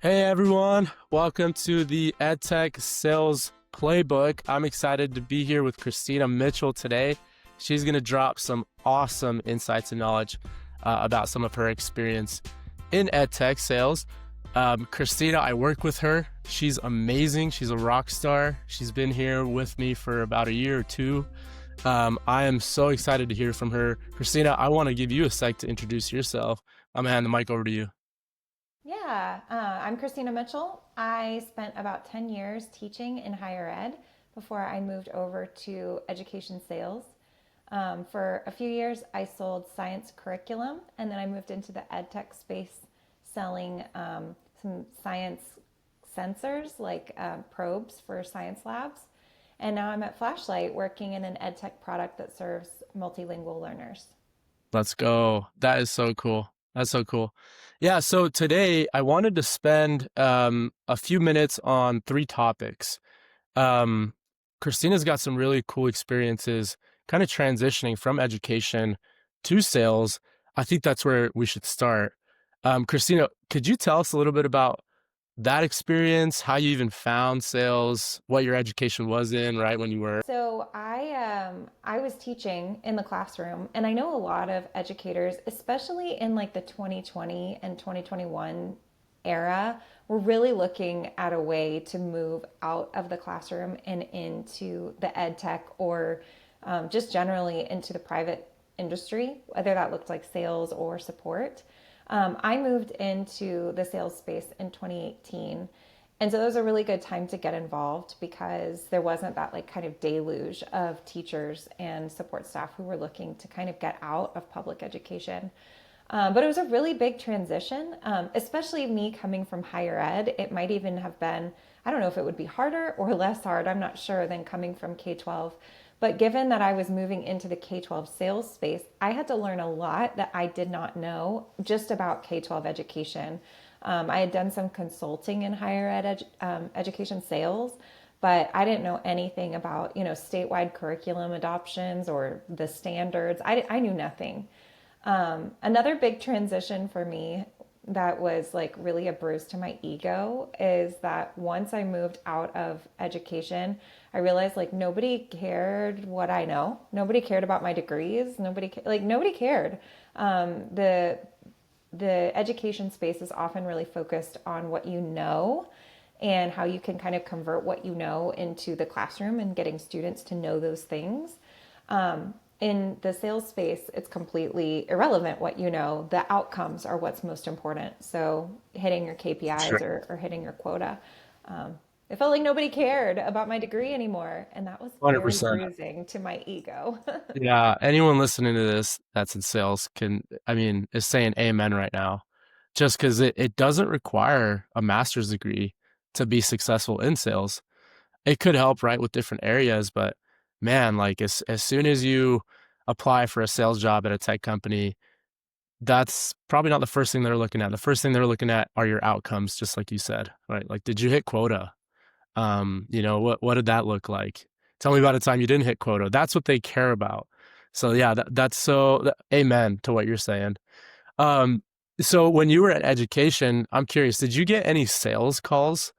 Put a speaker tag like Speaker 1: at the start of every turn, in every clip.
Speaker 1: Hey everyone, welcome to the EdTech Sales Playbook. I'm excited to be here with Kristina Mitchell today. She's going to drop some awesome insights and knowledge about some of her experience in EdTech sales. Kristina, I work with her. She's amazing. She's a rock star. She's been here with me for about a year or two. I am so excited to hear from her. Kristina, I want to give you a sec to introduce yourself. I'm going to hand the mic over to you.
Speaker 2: I'm Kristina Mitchell. I spent about 10 years teaching in higher ed before I moved over to education sales. For a few years, I sold science curriculum, and then I moved into the ed tech space selling some science sensors like probes for science labs. And now I'm at Flashlight working in an ed tech product that serves multilingual learners.
Speaker 1: Let's go. That is so cool. That's so cool. Yeah, so today I wanted to spend a few minutes on three topics. Um, Christina's got some really cool experiences kind of transitioning from education to sales. I think that's where we should start. Christina, could you tell us a little bit about that experience, how you even found sales, what your education was in, right, when you were?
Speaker 2: I was teaching in the classroom, and I know a lot of educators, especially in like the 2020 and 2021 era, were really looking at a way to move out of the classroom and into the ed tech or just generally into the private industry, whether that looked like sales or support. I moved into the sales space in 2018. And so that was a really good time to get involved because there wasn't that like kind of deluge of teachers and support staff who were looking to kind of get out of public education. But it was a really big transition, especially me coming from higher ed. It might even have been, I don't know if it would be harder or less hard, I'm not sure, than coming from K 12. But given that I was moving into the K 12 sales space, I had to learn a lot that I did not know just about K 12 education. I had done some consulting in higher education sales, but I didn't know anything about, statewide curriculum adoptions or the standards. I knew nothing. Another big transition for me that was like really a bruise to my ego is that once I moved out of education, I realized like nobody cared what I know. Nobody cared about my degrees. Nobody cared. The education space is often really focused on what you know and how you can kind of convert what you know into the classroom and getting students to know those things. In the sales space, it's completely irrelevant what you know. The outcomes are what's most important. So hitting your KPIs
Speaker 1: Sure.
Speaker 2: or hitting your quota. It felt like nobody cared about my degree anymore. And that was very
Speaker 1: 100%.
Speaker 2: bruising to my ego.
Speaker 1: Yeah, anyone listening to this that's in sales is saying amen right now. Just because it doesn't require a master's degree to be successful in sales. It could help, right, with different areas, but man, like as soon as you apply for a sales job at a tech company, that's probably not the first thing they're looking at. The first thing they're looking at are your outcomes, just like you said, right? Like, did you hit quota? What did that look like? Tell me about a time you didn't hit quota. That's what they care about. So yeah, amen to what you're saying. Um, so when you were at education, I'm curious, did you get any sales calls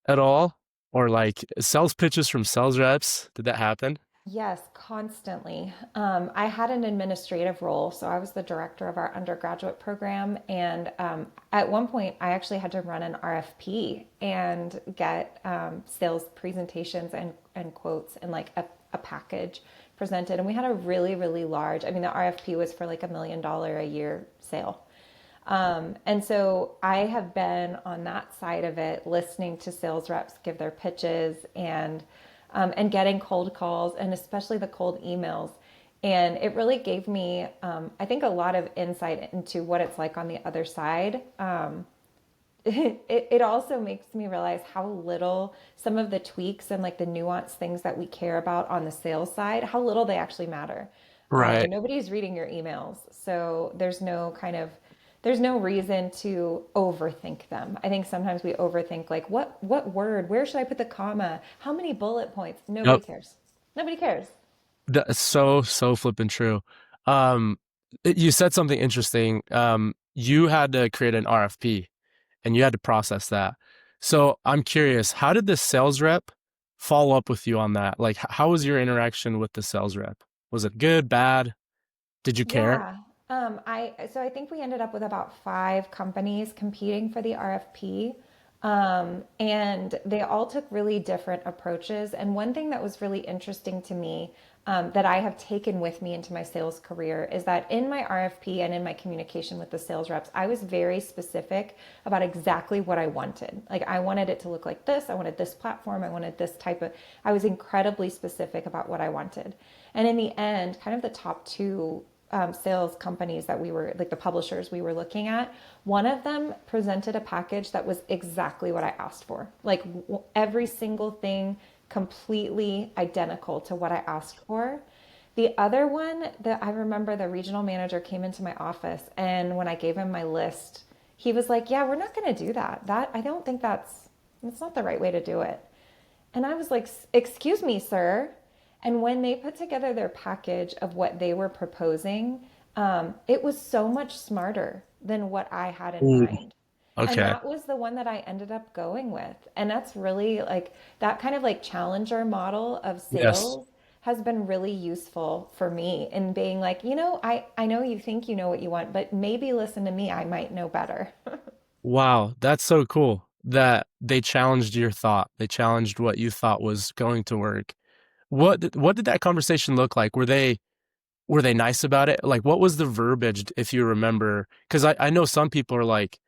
Speaker 1: at all? Or like sales pitches from sales reps? Did that happen?
Speaker 2: Yes, constantly. I had an administrative role, so I was the director of our undergraduate program. And at one point, I actually had to run an RFP and get sales presentations and quotes and like a package presented. And we had a really, really large, I mean, the RFP was for like $1 million a year sale. And so I have been on that side of it, listening to sales reps give their pitches and getting cold calls and especially the cold emails. And it really gave me, I think, a lot of insight into what it's like on the other side. It also makes me realize how little some of the tweaks and like the nuanced things that we care about on the sales side, how little they actually matter.
Speaker 1: Right.
Speaker 2: Nobody's reading your emails, so there's no reason to overthink them. I think sometimes we overthink like what word, where should I put the comma, how many bullet points? Nobody
Speaker 1: Yep.
Speaker 2: cares. Nobody cares.
Speaker 1: That's so flipping true. You said something interesting. You had to create an RFP. and you had to process that. So I'm curious, how did the sales rep follow up with you on that? Like, how was your interaction with the sales rep? Was it good, bad? Did you care?
Speaker 2: Yeah. I think we ended up with about 5 companies competing for the RFP. And they all took really different approaches. And one thing that was really interesting to me, that I have taken with me into my sales career, is that in my RFP and in my communication with the sales reps, I was very specific about exactly what I wanted. Like, I wanted it to look like this. I wanted this platform. I wanted this type of, I was incredibly specific about what I wanted. And in the end, kind of the top two sales companies that we were, like the publishers we were looking at, one of them presented a package that was exactly what I asked for. Like, every single thing completely identical to what I asked for. The other one, that I remember, the regional manager came into my office, and when I gave him my list, he was like, "Yeah, we're not going to do that. I don't think that's not the right way to do it." And I was like, "Excuse me, sir." And when they put together their package of what they were proposing, it was so much smarter than what I had in
Speaker 1: Ooh,
Speaker 2: mind. And
Speaker 1: okay.
Speaker 2: that was the one that I ended up going with. And that's really like that kind of like challenger model of
Speaker 1: Yes.
Speaker 2: sales has been really useful for me in being like, I know you think you know what you want, but maybe listen to me. I might know better.
Speaker 1: Wow, that's so cool that they challenged your thought. They challenged what you thought was going to work. What did that conversation look like? Were they nice about it? Like, what was the verbiage, if you remember? Because I know some people are like,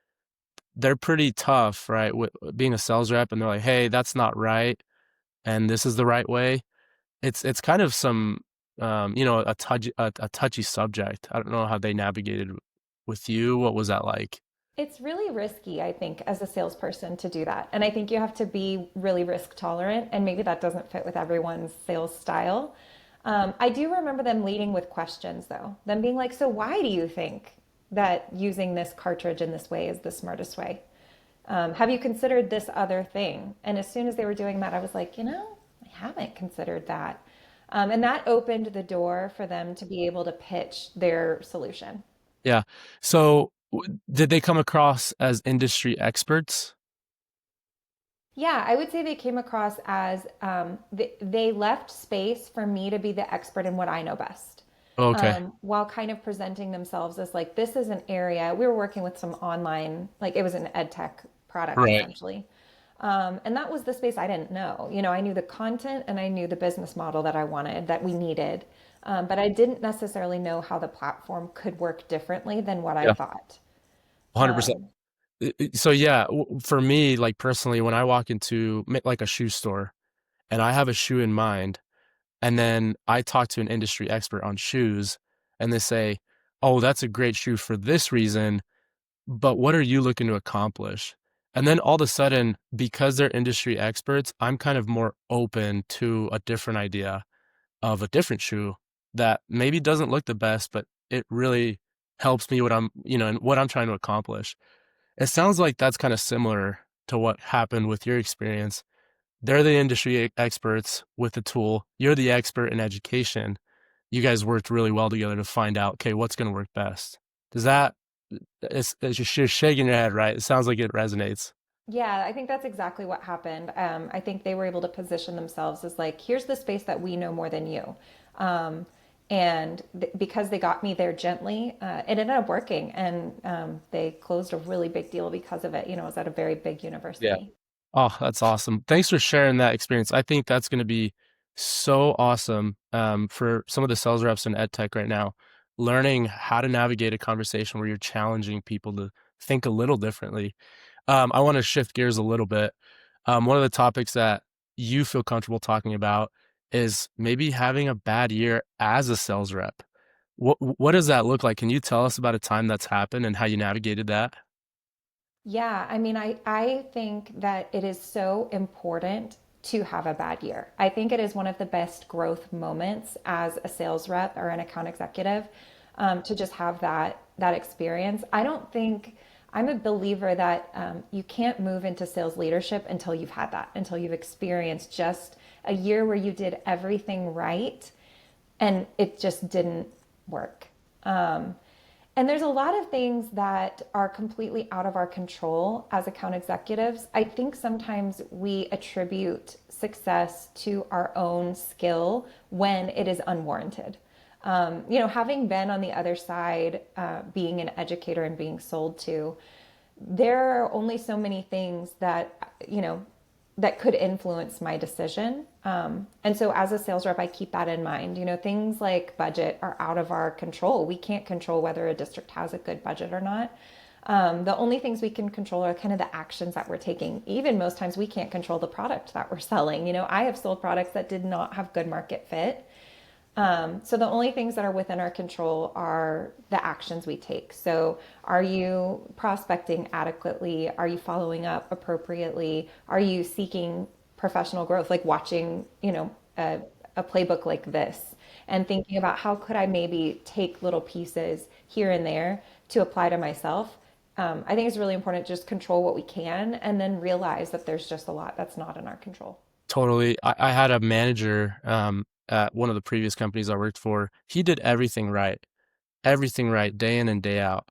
Speaker 1: they're pretty tough, right? With being a sales rep, and they're like, hey, that's not right, and this is the right way. It's kind of some, a touchy subject. I don't know how they navigated with you. What was that like?
Speaker 2: It's really risky, I think, as a salesperson to do that. And I think you have to be really risk tolerant, and maybe that doesn't fit with everyone's sales style. I do remember them leading with questions, though, them being like, "So, why do you think that using this cartridge in this way is the smartest way? Have you considered this other thing?" And as soon as they were doing that, I was like, I haven't considered that. And that opened the door for them to be able to pitch their solution.
Speaker 1: Yeah. So, did they come across as industry experts?
Speaker 2: Yeah, I would say they came across as they left space for me to be the expert in what I know best,
Speaker 1: Okay.
Speaker 2: while kind of presenting themselves as like, this is an area. We were working with some online, like it was an EdTech product
Speaker 1: Right.
Speaker 2: essentially. And that was the space I didn't know. I knew the content and I knew the business model that I wanted, that we needed. But I didn't necessarily know how the platform could work differently than what I
Speaker 1: Yeah.
Speaker 2: thought.
Speaker 1: 100%. So yeah, for me, like personally, when I walk into like a shoe store and I have a shoe in mind, and then I talk to an industry expert on shoes, and they say, "Oh, that's a great shoe for this reason, but what are you looking to accomplish?" And then all of a sudden, because they're industry experts, I'm kind of more open to a different idea of a different shoe that maybe doesn't look the best, but it really helps me and what I'm trying to accomplish. It sounds like that's kind of similar to what happened with your experience. They're the industry experts with the tool. You're the expert in education. You guys worked really well together to find out, okay, what's going to work best. Does that, it's just you're shaking your head, right? It sounds like it resonates.
Speaker 2: Yeah, I think that's exactly what happened. I think they were able to position themselves as like, here's the space that we know more than you. Um, and because they got me there gently, it ended up working. And they closed a really big deal because of it. It was at a very big
Speaker 1: Yeah.
Speaker 2: university.
Speaker 1: Oh, that's awesome. Thanks for sharing that experience. I think that's going to be so awesome for some of the sales reps in EdTech right now, learning how to navigate a conversation where you're challenging people to think a little differently. I want to shift gears a little bit. One of the topics that you feel comfortable talking about is maybe having a bad year as a sales rep. What does that look like? Can you tell us about a time that's happened and how you navigated that?
Speaker 2: Yeah, I mean, I think that it is so important to have a bad year. I think it is one of the best growth moments as a sales rep or an account executive, to just have that experience. I don't think I'm a believer that you can't move into sales leadership until you've had that, until you've experienced just a year where you did everything right and it just didn't work. And there's a lot of things that are completely out of our control as account executives. I think sometimes we attribute success to our own skill when it is unwarranted. Having been on the other side, being an educator and being sold to, there are only so many things that, that could influence my decision. And so as a sales rep, I keep that in mind. Things like budget are out of our control. We can't control whether a district has a good budget or not. The only things we can control are kind of the actions that we're taking. Even most times we can't control the product that we're selling. I have sold products that did not have good market fit. So the only things that are within our control are the actions we take. So are you prospecting adequately? Are you following up appropriately? Are you seeking professional growth, like watching, a playbook like this and thinking about how could I maybe take little pieces here and there to apply to myself? I think it's really important to just control what we can and then realize that there's just a lot that's not in our control.
Speaker 1: Totally. I had a manager at one of the previous companies I worked for. He did everything right, day in and day out.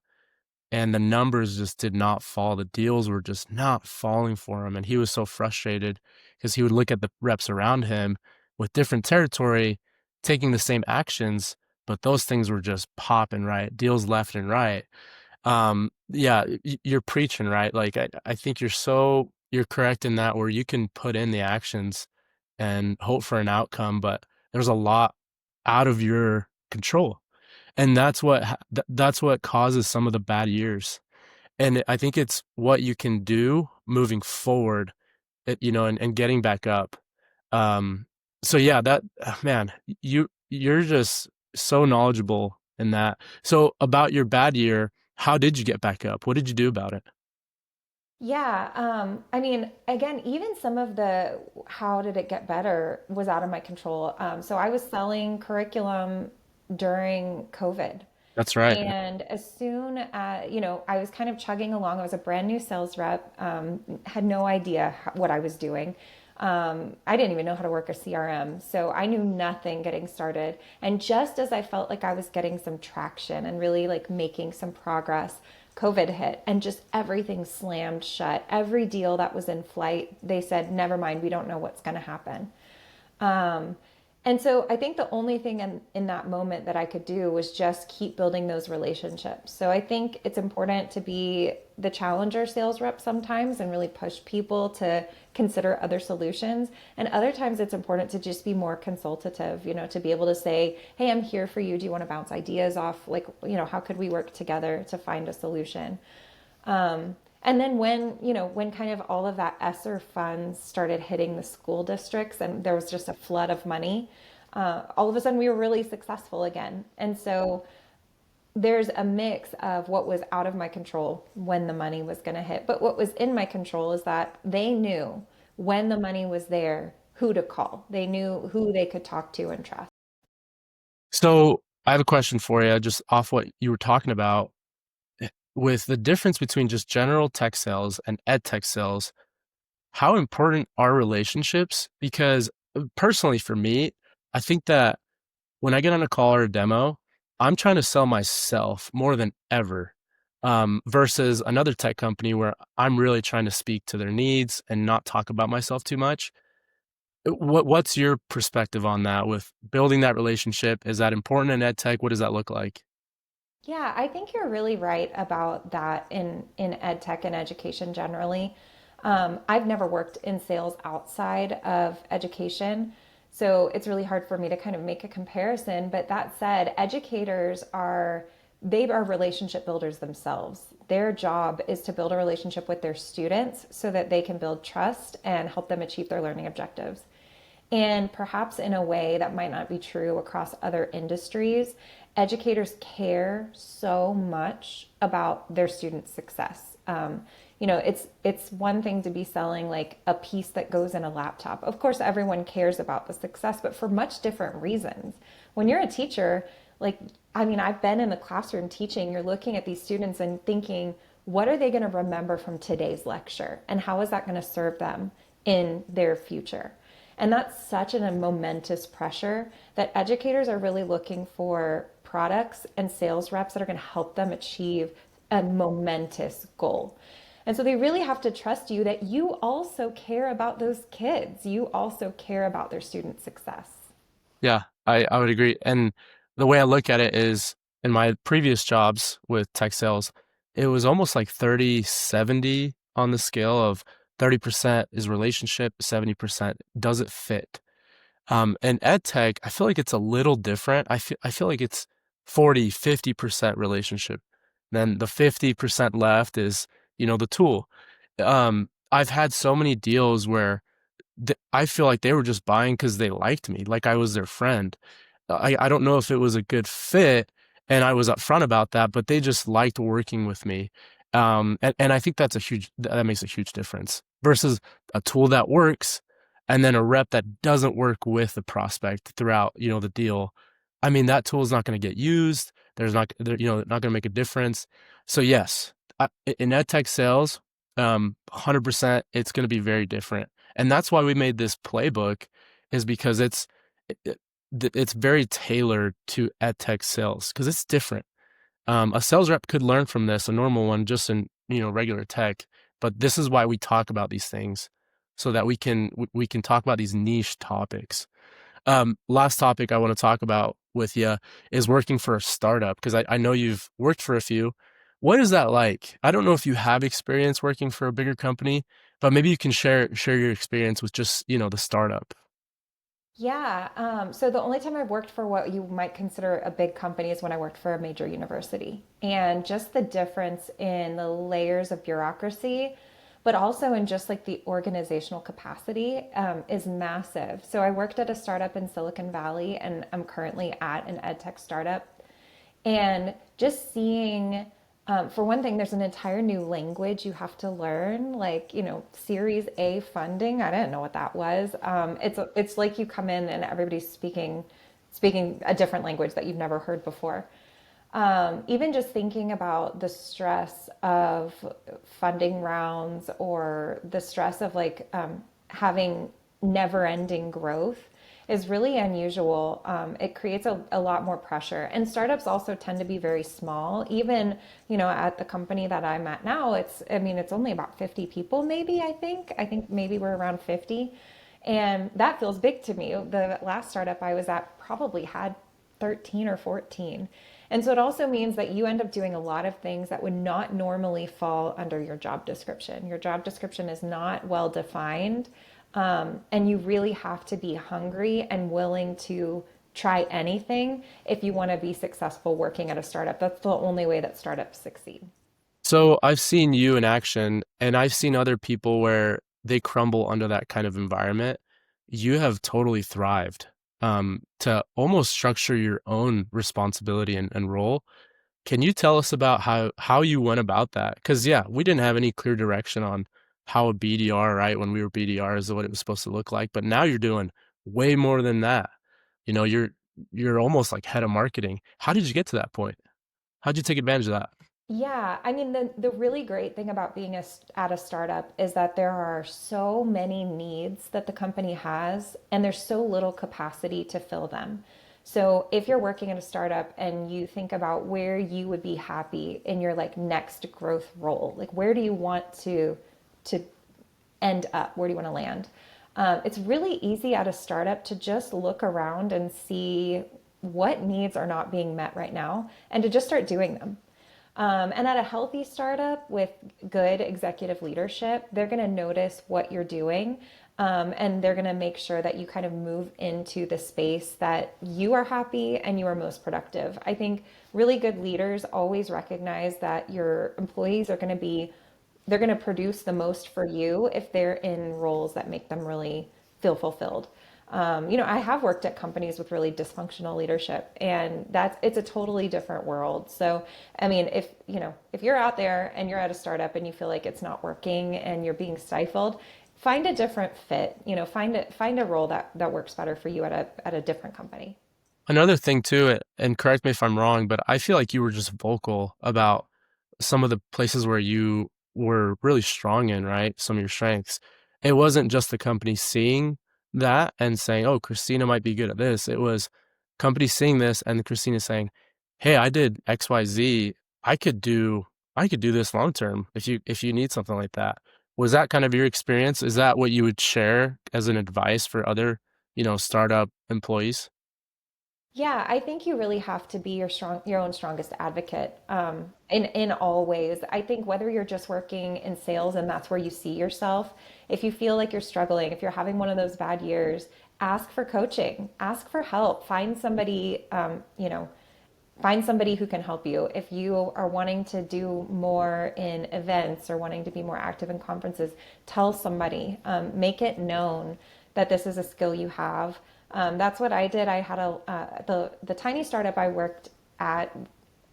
Speaker 1: And the numbers just did not fall. The deals were just not falling for him. And he was so frustrated because he would look at the reps around him with different territory, taking the same actions, but those things were just popping right, deals left and right. Yeah, you're preaching, right? Like I think you're correct in that where you can put in the actions and hope for an outcome, but there's a lot out of your control. And that's what causes some of the bad years. And I think it's what you can do moving forward, and getting back up. Um, so yeah, man, you're just so knowledgeable in that. So about your bad year, how did you get back up? What did you do about it?
Speaker 2: Yeah, I mean, again, even some of the how did it get better was out of my control. So I was selling curriculum during COVID.
Speaker 1: That's right.
Speaker 2: And as soon as, I was kind of chugging along. I was a brand new sales rep, had no idea what I was doing. I didn't even know how to work a CRM. So I knew nothing getting started. And just as I felt like I was getting some traction and really like making some progress, COVID hit and just everything slammed shut. Every deal that was in flight, they said, never mind, we don't know what's going to happen. Um, and so I think the only thing in that moment that I could do was just keep building those relationships. So I think it's important to be the challenger sales rep sometimes and really push people to consider other solutions. And other times it's important to just be more consultative, to be able to say, hey, I'm here for you. Do you want to bounce ideas off? Like, how could we work together to find a solution? And then when kind of all of that ESSER funds started hitting the school districts and there was just a flood of money, all of a sudden we were really successful again. And so there's a mix of what was out of my control when the money was going to hit. But what was in my control is that they knew when the money was there, who to call. They knew who they could talk to and trust.
Speaker 1: So I have a question for you, just off what you were talking about with the difference between just general tech sales and ed tech sales. How important are relationships? Because personally, for me, I think that when I get on a call or a demo, I'm trying to sell myself more than ever, versus another tech company where I'm really trying to speak to their needs and not talk about myself too much. What's your perspective on that with building that relationship? Is that important in ed tech? What does that look like?
Speaker 2: Yeah, I think you're really right about that in ed tech and education generally. I've never worked in sales outside of education, so it's really hard for me to kind of make a comparison. But that said, educators are they are relationship builders themselves. Their job is to build a relationship with their students so that they can build trust and help them achieve their learning objectives. And perhaps in a way that might not be true across other industries, educators care so much about their students' success. It's one thing to be selling like a piece that goes in a laptop. Of course, everyone cares about the success, but for much different reasons. When you're a teacher, like, I mean, I've been in the classroom teaching, you're looking at these students and thinking, what are they going to remember from today's lecture? And how is that going to serve them in their future? And that's such a momentous pressure that educators are really looking for products and sales reps that are going to help them achieve a momentous goal. And so they really have to trust you that you also care about those kids. You also care about their student success.
Speaker 1: Yeah, I would agree. And the way I look at it is in my previous jobs with tech sales, it was almost like 30-70 on the scale of 30% is relationship, 70% does it fit. And ed tech, I feel like it's a little different. I feel like it's 40-50% relationship. Then the 50% left is, the tool. I've had so many deals where I feel like they were just buying because they liked me, like I was their friend. I don't know if it was a good fit, and I was upfront about that, but they just liked working with me. And I think that makes a huge difference versus a tool that works and then a rep that doesn't work with the prospect throughout, the deal. I mean, that tool is not going to get used. Not going to make a difference. So yes, in ed tech sales, 100%, it's going to be very different. And that's why we made this playbook, is because it- it's very tailored to ed tech sales because it's different. A sales rep could learn from this, a normal one, just in regular tech. But this is why we talk about these things, so that we can talk about these niche topics. Last topic I want to talk about with you is working for a startup, because I know you've worked for a few. What is that like? I don't know if you have experience working for a bigger company, but maybe you can share your experience with just, the startup.
Speaker 2: Yeah. So the only time I've worked for what you might consider a big company is when I worked for a major university. And just the difference in the layers of bureaucracy, but also in just like the organizational capacity, is massive. So I worked at a startup in Silicon Valley, and I'm currently at an ed tech startup. And just seeing, for one thing, there's an entire new language you have to learn, like, Series A funding. I didn't know what that was. It's like you come in and everybody's speaking a different language that you've never heard before. Even just thinking about the stress of funding rounds, or the stress of like having never ending growth is really unusual. It creates a lot more pressure. And startups also tend to be very small. Even, at the company that I'm at now, it's only about 50 people, maybe, I think. I think maybe we're around 50. And that feels big to me. The last startup I was at probably had 13 or 14. And so it also means that you end up doing a lot of things that would not normally fall under your job description. Your job description is not well defined. And you really have to be hungry and willing to try anything if you want to be successful working at a startup. That's the only way that startups succeed.
Speaker 1: So I've seen you in action, and I've seen other people where they crumble under that kind of environment. You have totally thrived, to almost structure your own responsibility and role. Can you tell us about how you went about that? Because yeah, we didn't have any clear direction on how a BDR, right? When we were BDRs, what it was supposed to look like. But now you're doing way more than that. You're almost like head of marketing. How did you get to that point? How'd you take advantage of that?
Speaker 2: Yeah, I mean, the really great thing about being at a startup is that there are so many needs that the company has, and there's so little capacity to fill them. So if you're working at a startup and you think about where you would be happy in your like next growth role, like where do you want to end up? Where do you want to land? It's really easy at a startup to just look around and see what needs are not being met right now, and to just start doing them. And at a healthy startup with good executive leadership, they're going to notice what you're doing. And they're going to make sure that you kind of move into the space that you are happy and you are most productive. I think really good leaders always recognize that your employees they're going to produce the most for you if they're in roles that make them really feel fulfilled. I have worked at companies with really dysfunctional leadership, and it's a totally different world. So, I mean, if you're out there and you're at a startup and you feel like it's not working and you're being stifled, find a different fit. Find a role that works better for you at a different company.
Speaker 1: Another thing too, and correct me if I'm wrong, but I feel like you were just vocal about some of the places where you were really strong in, right? Some of your strengths. It wasn't just the company seeing that and saying, "Oh, Kristina might be good at this." It was company seeing this and Kristina saying, hey, I did XYZ. I could do I could do this long term if you need something like that. Was that kind of your experience? Is that what you would share as an advice for other, startup employees?
Speaker 2: Yeah, I think you really have to be your own strongest advocate, in all ways. I think whether you're just working in sales and that's where you see yourself, if you feel like you're struggling, if you're having one of those bad years, ask for coaching, ask for help, find somebody who can help you. If you are wanting to do more in events or wanting to be more active in conferences, tell somebody, make it known that this is a skill you have. That's what I did. I had the tiny startup I worked at.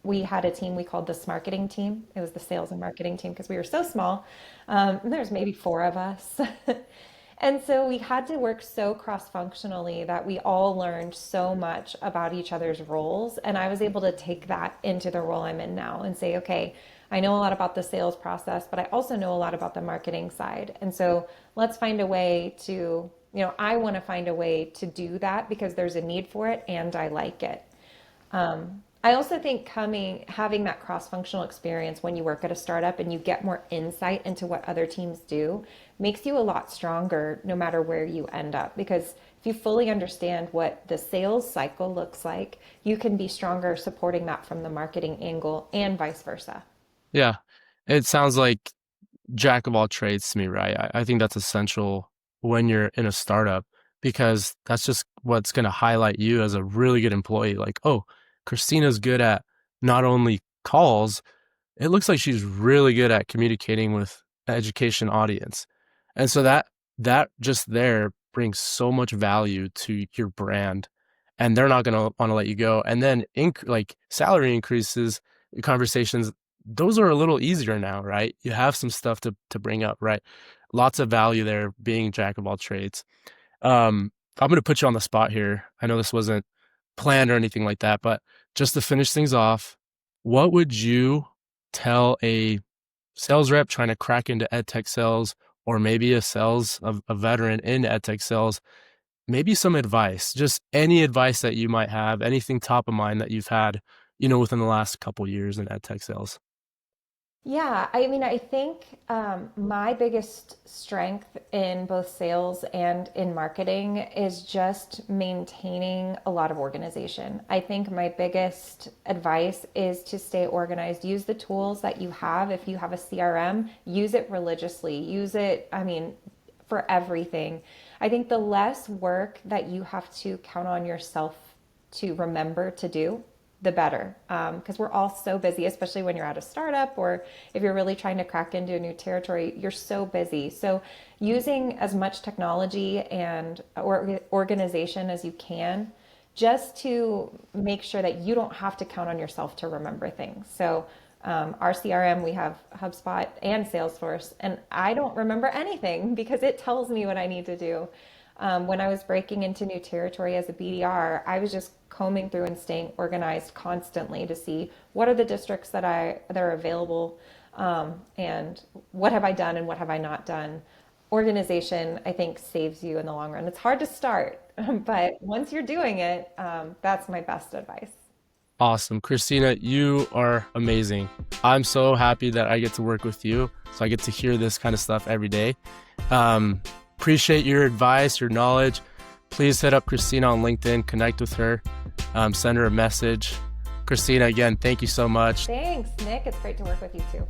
Speaker 2: We had a team we called the marketing team. It was the sales and marketing team because we were so small. There's maybe four of us. And so we had to work so cross functionally that we all learned so much about each other's roles. And I was able to take that into the role I'm in now and say, okay, I know a lot about the sales process, but I also know a lot about the marketing side. And so let's find a way to, I want to find a way to do that because there's a need for it and I like it. I also think having that cross-functional experience when you work at a startup and you get more insight into what other teams do makes you a lot stronger no matter where you end up. Because if you fully understand what the sales cycle looks like, you can be stronger supporting that from the marketing angle and vice versa.
Speaker 1: Yeah. It sounds like jack of all trades to me, right? I think that's essential when you're in a startup because that's just what's going to highlight you as a really good employee. Like, oh, Christina's good at not only calls, it looks like she's really good at communicating with the education audience. And so that just there brings so much value to your brand and they're not going to want to let you go. And then like salary increases, conversations, those are a little easier now, right? You have some stuff to bring up, right? Lots of value there being jack of all trades. I'm going to put you on the spot here. I know this wasn't planned or anything like that, but just to finish things off, what would you tell a sales rep trying to crack into EdTech sales, or maybe a veteran in EdTech sales, maybe some advice, just any advice that you might have, anything top of mind that you've had, within the last couple years in EdTech sales?
Speaker 2: Yeah, I mean, I think my biggest strength in both sales and in marketing is just maintaining a lot of organization. I think my biggest advice is to stay organized. Use the tools that you have. If you have a CRM, use it religiously. Use it, I mean, for everything. I think the less work that you have to count on yourself to remember to do, the better. Because we're all so busy, especially when you're at a startup or if you're really trying to crack into a new territory, you're so busy. So using as much technology and organization as you can just to make sure that you don't have to count on yourself to remember things. So our CRM, we have HubSpot and Salesforce, and I don't remember anything because it tells me what I need to do. When I was breaking into new territory as a BDR, I was just combing through and staying organized constantly to see what are the districts that are available, and what have I done and what have I not done. Organization, I think, saves you in the long run. It's hard to start, but once you're doing it, that's my best advice.
Speaker 1: Awesome. Kristina, you are amazing. I'm so happy that I get to work with you. So I get to hear this kind of stuff every day. Um, Appreciate your advice, your knowledge. Please hit up Kristina on LinkedIn, connect with her, send her a message. Kristina, again, thank you so much.
Speaker 2: Thanks, Nick. It's great to work with you too.